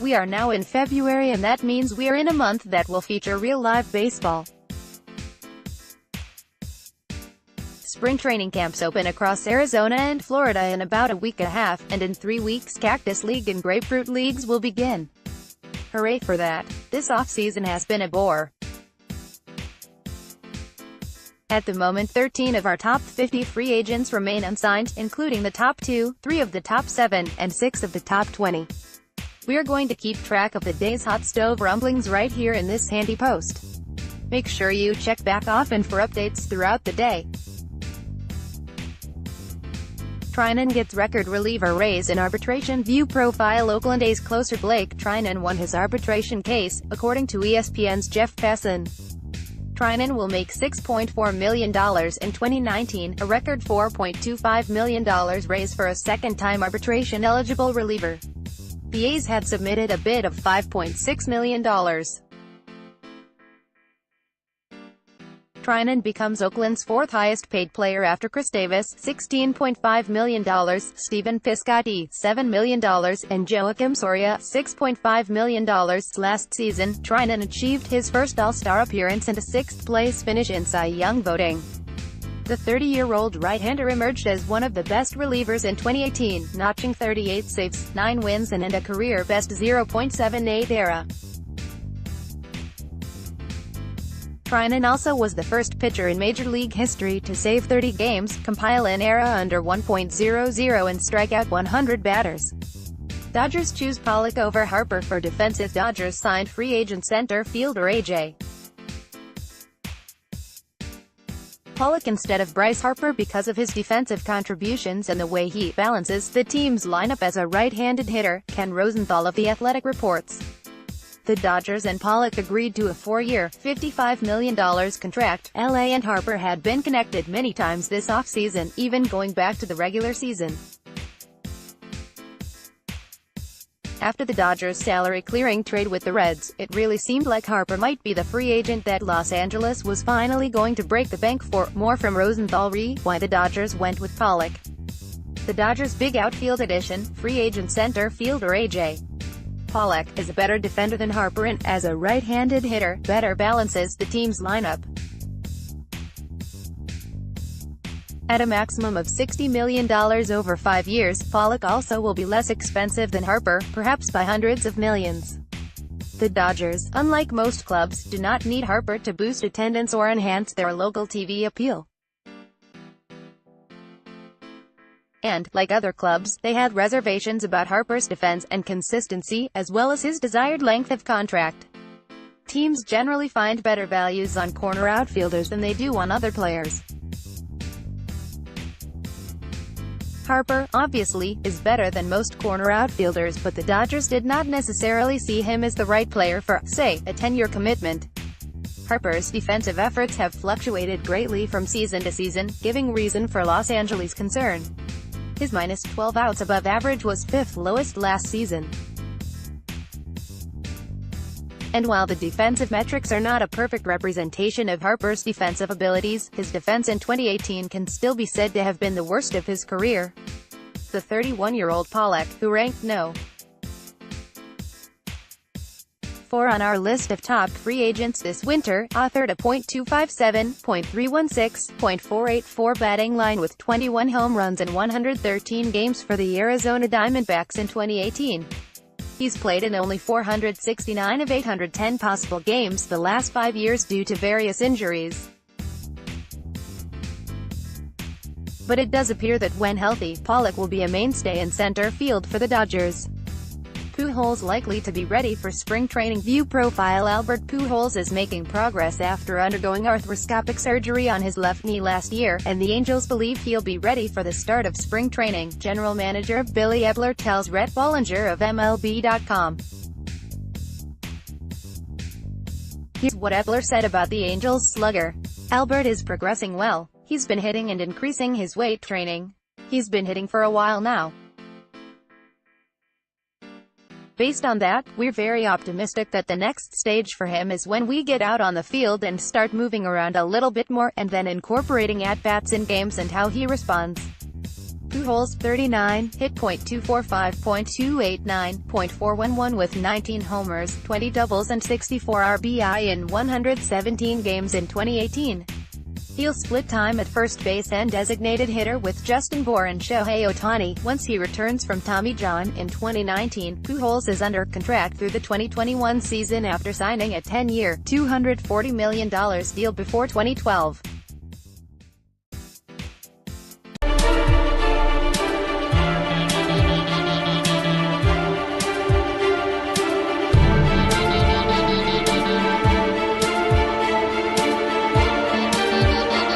We are now in February, and that means we are in a month that will feature real live baseball. Spring training camps open across Arizona and Florida in about a week and a half, and in 3 weeks Cactus League and Grapefruit Leagues will begin. Hooray for that. This offseason has been a bore. At the moment, 13 of our top 50 free agents remain unsigned, including the top 2, 3 of the top 7, and 6 of the top 20. We're going to keep track of the day's hot stove rumblings right here in this handy post. Make sure you check back often for updates throughout the day. Treinen gets record reliever raise in arbitration. View profile. Oakland A's closer Blake Treinen won his arbitration case, according to ESPN's Jeff Passan. Treinen will make $6.4 million in 2019, a record $4.25 million raise for a second-time arbitration-eligible reliever. The A's had submitted a bid of $5.6 million. Treinen becomes Oakland's fourth highest-paid player after Chris Davis, $16.5 million, Stephen Piscotty, $7 million, and Joakim Soria, $6.5 million. Last season, Treinen achieved his first All-Star appearance and a sixth-place finish in Cy Young voting. The 30-year-old right-hander emerged as one of the best relievers in 2018, notching 38 saves, 9 wins and a career-best .078 ERA. Treinen also was the first pitcher in Major League history to save 30 games, compile an ERA under 1.00 and strike out 100 batters. Dodgers choose Pollock over Harper for defensive. Dodgers signed free agent center fielder A.J. Pollock instead of Bryce Harper because of his defensive contributions and the way he balances the team's lineup as a right-handed hitter, Ken Rosenthal of The Athletic reports. The Dodgers and Pollock agreed to a 4-year, $55 million contract. LA and Harper had been connected many times this offseason, even going back to the regular season. After the Dodgers' salary-clearing trade with the Reds, it really seemed like Harper might be the free agent that Los Angeles was finally going to break the bank for. More from Rosenthal why the Dodgers went with Pollock. The Dodgers' big outfield addition, free agent center fielder A.J. Pollock, is a better defender than Harper and, as a right-handed hitter, better balances the team's lineup. At a maximum of $60 million over 5 years, Pollock also will be less expensive than Harper, perhaps by hundreds of millions. The Dodgers, unlike most clubs, do not need Harper to boost attendance or enhance their local TV appeal. And, like other clubs, they had reservations about Harper's defense and consistency, as well as his desired length of contract. Teams generally find better values on corner outfielders than they do on other players. Harper, obviously, is better than most corner outfielders, but the Dodgers did not necessarily see him as the right player for, say, a 10-year commitment. Harper's defensive efforts have fluctuated greatly from season to season, giving reason for Los Angeles' concern. His minus 12 outs above average was 5th lowest last season. And while the defensive metrics are not a perfect representation of Harper's defensive abilities, his defense in 2018 can still be said to have been the worst of his career. The 31-year-old Pollock, who ranked no. 4 on our list of top free agents this winter, authored a .257, .316, .484 batting line with 21 home runs in 113 games for the Arizona Diamondbacks in 2018. He's played in only 469 of 810 possible games the last 5 years due to various injuries. But it does appear that when healthy, Pollock will be a mainstay in center field for the Dodgers. Pujols likely to be ready for spring training. View profile. Albert Pujols is making progress after undergoing arthroscopic surgery on his left knee last year, and the Angels believe he'll be ready for the start of spring training, General Manager Billy Eppler tells Rhett Bollinger of MLB.com. Here's what Eppler said about the Angels slugger. Albert is progressing well. He's been hitting and increasing his weight training. He's been hitting for a while now. Based on that, we're very optimistic that the next stage for him is when we get out on the field and start moving around a little bit more, and then incorporating at-bats in games and how he responds. Pujols, 39, hit .245, .289, .411 with 19 homers, 20 doubles and 64 RBI in 117 games in 2018. He'll split time at first base and designated hitter with Justin Bour and Shohei Ohtani, once he returns from Tommy John. In 2019, Pujols is under contract through the 2021 season after signing a 10-year, $240 million deal before 2012.